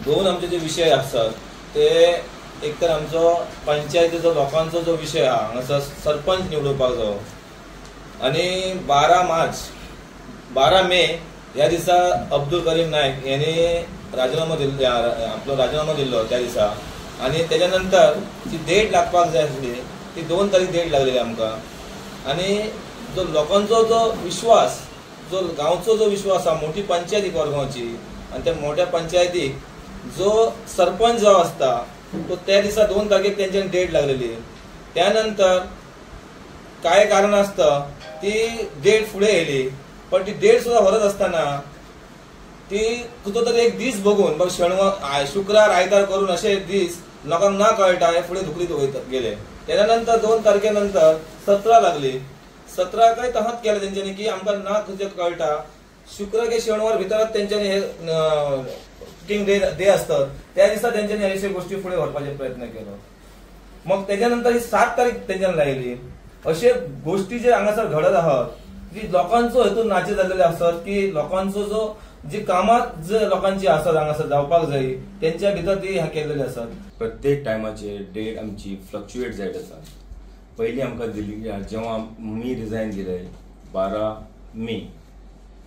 दोन आमचे जे विषय असतात ते एक तर आमचो पंचायतीचो लोकांचो जो विषय हा हांगासर सरपंच निवडपाक जावो आणि 12 मे ह्या दिसा अब्दुल करीम नायक यांनी राजीनामा दिल्लो आपलो राजीनामा दिल्लो त्या दिसा आणि त्याच्यानंतर जी डेट लागपाक जाय आसली ती 2 तारीख डेट लागलेली आमकां आणि जो लोकांचो जो विश्वास जो गांवचो जो विश्वास हा मोठी पंचायत कोरगांवची आणि त्या मोठ्या पंचायतीक जो सरपंच जो असता तो त्या दिसा 2 तारखेक त्यांच्यानी डेट लागलेली त्यानंतर काय कारण असता ती डेट फुडें येयली पण ती डेट सुद्धा व्हरत असताना ती कुठो तरी एक दीस बघून मग शनिवार शुक्रार आयतार करून असे दीस लोकांक ना कळटा हे फुडें धुकलीत वयता गेले त्यानंतर 2 तारखेनंतर 17 लागली 17 काय तहात केलं त्यांच्यानी की आमकां ना तुझे कळटा शुक्र के शनिवार भितरच त्यांच्यानी हे किंग डे असतात त्या दिसा त्यांच्यानी अशा गोष्टी पुढे व्हरपाचे प्रयत्न केलो मग त्याच्यानंतर ही 7 तारीख त्यांच्यानी लायली अशे गोष्टी जे हांगासर घडत आहात जी लोकांचो हेतून नाचे जाल्लेले असतात की लोकांचो जो जी कामां जे लोकांची असतात हांगासर जावपाक जाय त्यांच्या भितर ती केलेली असतात प्रत्येक टायमाचे डेट आमची फ्लक्च्युएट जायत आसा पहिली आमकां दिल्ली जेव्हा मी रिजायन दिले 12 मे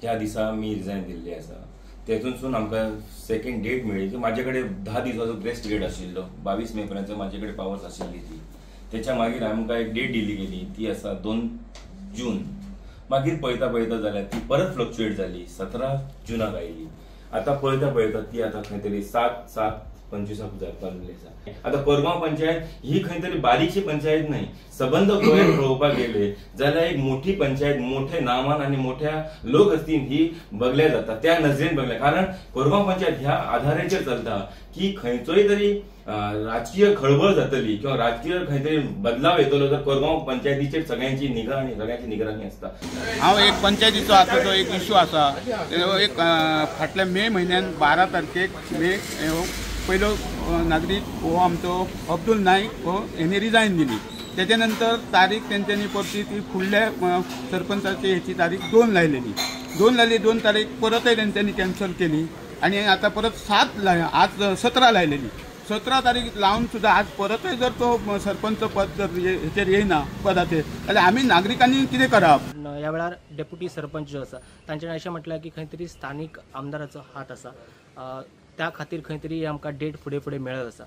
ह्या दिसा मी रिजायन दिल्ली आसा तेतूनसून आमकां सेकंड डेट मेळ्ळी की माझे कडेन 10 दिसाचो ग्रेस पिरियड आशिल्लो 22 मे पर्यंत माझे कडेन पावर्स आशिल्ली ती त्याच्या मागीर आमकां एक डेट दिली गेली ती आसा 2 जून मागीर पळयता जाल्यार ती परत फ्लक्च्युएट जाली 17 जुनाक आयली आता पळयता ती आता खंय तरी 7/7/25 जावपाली आसा आता कोरगांव पंचायत ही खंय तरी बारीकशी पंचायत नाही सबंद गोंयात पळोवपाक गेले जाल्यार एक मोठी पंचायत मोठे नामान आणि मोठ्या लोक असतील ही बघल्या जाता त्या नजरेन बघल्या कारण कोरगांव पंचायत ह्या आधाराचेर चलता की खंयचोय तरी राजकीय खळबळ जातली किंवा राजकीय खंय तरी बदलाव येतलो तर कोरगांव पंचायतीचेर सगळ्यांची निगा आणि सगळ्यांची निगराणी असता हांव एक पंचायतीचो आता जो एक इश्यू आसा एक फाटल्या मे म्हयन्यान 12 तारखेक पयलो नागरीक हो आमचो अब्दुल नाईक हो हेणी रिजायन दिली त्याच्यानंतर तारीख त्यांच्यानी परती ती फुडल्या सरपंचाची हेची तारीख 2 लायलेली 2 तारीख परतय त्यांच्यानी कॅन्सल केली आणि आता परत 7 आज 17 लायलेली 17 तारीख लावून सुद्धा आज परतय जर तो सरपंच पद जर हेचेर येयना पदाचेर जाल्यार आमी नागरिकांनी कितें करप ह्या वेळार डेप्युटी सरपंच जो आसा तांच्यानी अशें म्हटलां की खंय तरी स्थानीक आमदाराचो हात आसा त्या खातीर खंय तरी आमकां डेट फुडें मेळत आसा